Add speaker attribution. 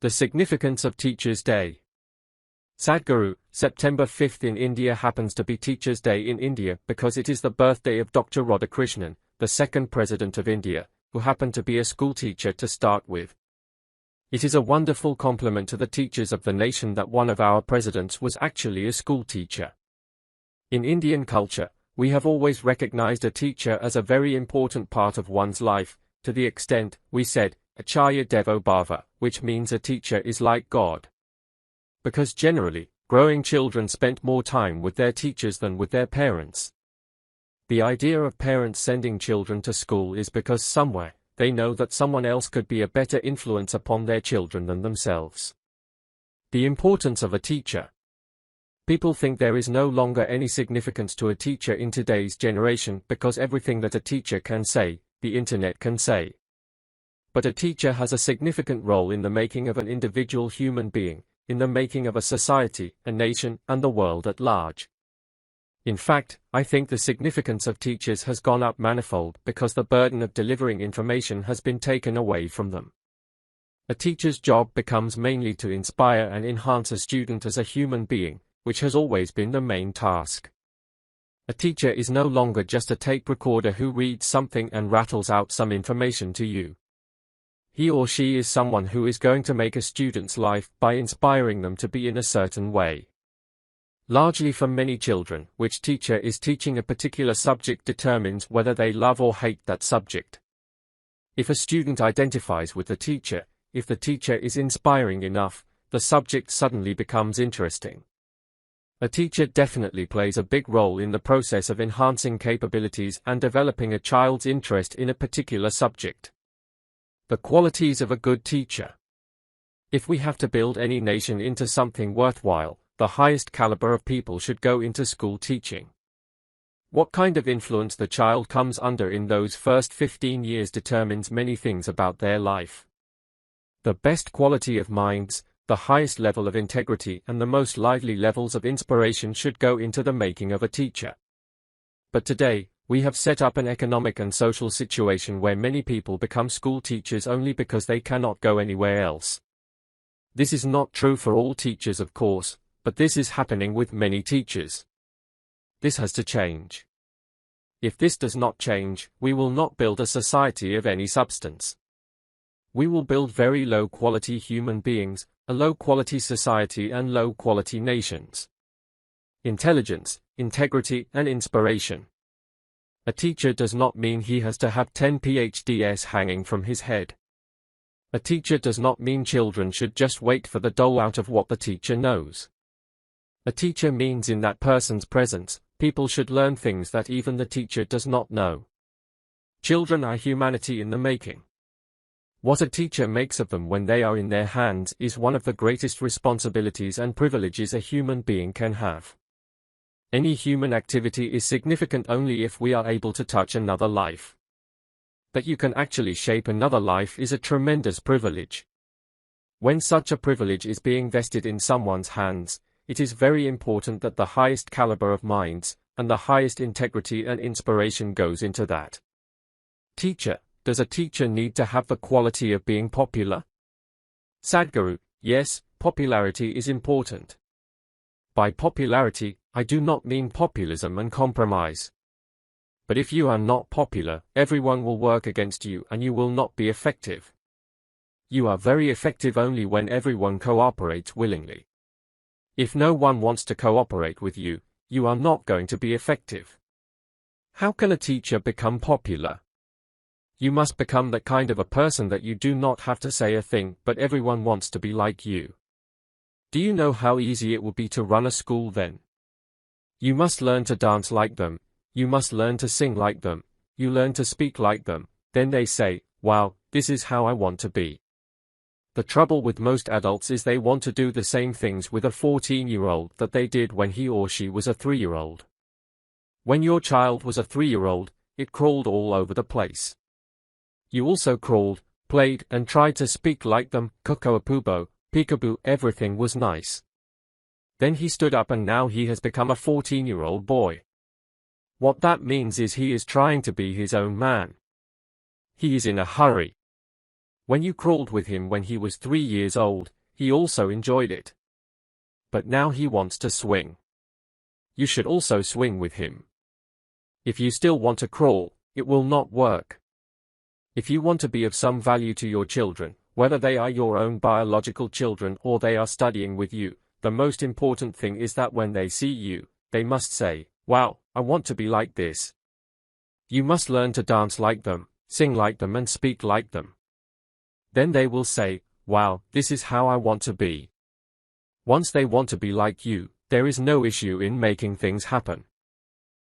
Speaker 1: The significance of Teachers' Day. Sadhguru, September 5th in India happens to be Teachers' Day in India because it is the birthday of Dr. Radhakrishnan, the second President of India, who happened to be a school teacher to start with. It is a wonderful compliment to the teachers of the nation that one of our presidents was actually a school teacher. In Indian culture, we have always recognized a teacher as a very important part of one's life, to the extent, we said, Acharya Devo Bhava, which means a teacher is like God. Because generally, growing children spent more time with their teachers than with their parents. The idea of parents sending children to school is because somewhere, they know that someone else could be a better influence upon their children than themselves. The importance of a teacher. People think there is no longer any significance to a teacher in today's generation because everything that a teacher can say, the internet can say. But a teacher has a significant role in the making of an individual human being, in the making of a society, a nation, and the world at large. In fact, I think the significance of teachers has gone up manifold because the burden of delivering information has been taken away from them. A teacher's job becomes mainly to inspire and enhance a student as a human being, which has always been the main task. A teacher is no longer just a tape recorder who reads something and rattles out some information to you. He or she is someone who is going to make a student's life by inspiring them to be in a certain way. Largely for many children, which teacher is teaching a particular subject determines whether they love or hate that subject. If a student identifies with the teacher, if the teacher is inspiring enough, the subject suddenly becomes interesting. A teacher definitely plays a big role in the process of enhancing capabilities and developing a child's interest in a particular subject. The qualities of a good teacher. If we have to build any nation into something worthwhile, the highest caliber of people should go into school teaching. What kind of influence the child comes under in those first 15 years determines many things about their life. The best quality of minds, the highest level of integrity and the most lively levels of inspiration should go into the making of a teacher. But today, we have set up an economic and social situation where many people become school teachers only because they cannot go anywhere else. This is not true for all teachers, of course, but this is happening with many teachers. This has to change. If this does not change, we will not build a society of any substance. We will build very low-quality human beings, a low-quality society and low-quality nations. Intelligence, integrity and inspiration. A teacher does not mean he has to have 10 PhDs hanging from his head. A teacher does not mean children should just wait for the dole out of what the teacher knows. A teacher means in that person's presence, people should learn things that even the teacher does not know. Children are humanity in the making. What a teacher makes of them when they are in their hands is one of the greatest responsibilities and privileges a human being can have. Any human activity is significant only if we are able to touch another life. That you can actually shape another life is a tremendous privilege. When such a privilege is being vested in someone's hands, it is very important that the highest caliber of minds, and the highest integrity and inspiration goes into that. Teacher, does a teacher need to have the quality of being popular? Sadhguru, yes, popularity is important. By popularity, I do not mean populism and compromise. But if you are not popular, everyone will work against you and you will not be effective. You are very effective only when everyone cooperates willingly. If no one wants to cooperate with you, you are not going to be effective. How can a teacher become popular? You must become the kind of a person that you do not have to say a thing, but everyone wants to be like you. Do you know how easy it would be to run a school then? You must learn to dance like them, you must learn to sing like them, you learn to speak like them, then they say, wow, this is how I want to be. The trouble with most adults is they want to do the same things with a 14-year-old that they did when he or she was a 3-year-old. When your child was a 3-year-old, it crawled all over the place. You also crawled, played, and tried to speak like them, kukoapubo, peekaboo, everything was nice. Then he stood up and now he has become a 14-year-old boy. What that means is he is trying to be his own man. He is in a hurry. When you crawled with him when he was 3 years old, he also enjoyed it. But now he wants to swing. You should also swing with him. If you still want to crawl, it will not work. If you want to be of some value to your children, whether they are your own biological children or they are studying with you, the most important thing is that when they see you, they must say, "Wow, I want to be like this." You must learn to dance like them, sing like them and speak like them. Then they will say, "Wow, this is how I want to be." Once they want to be like you, there is no issue in making things happen.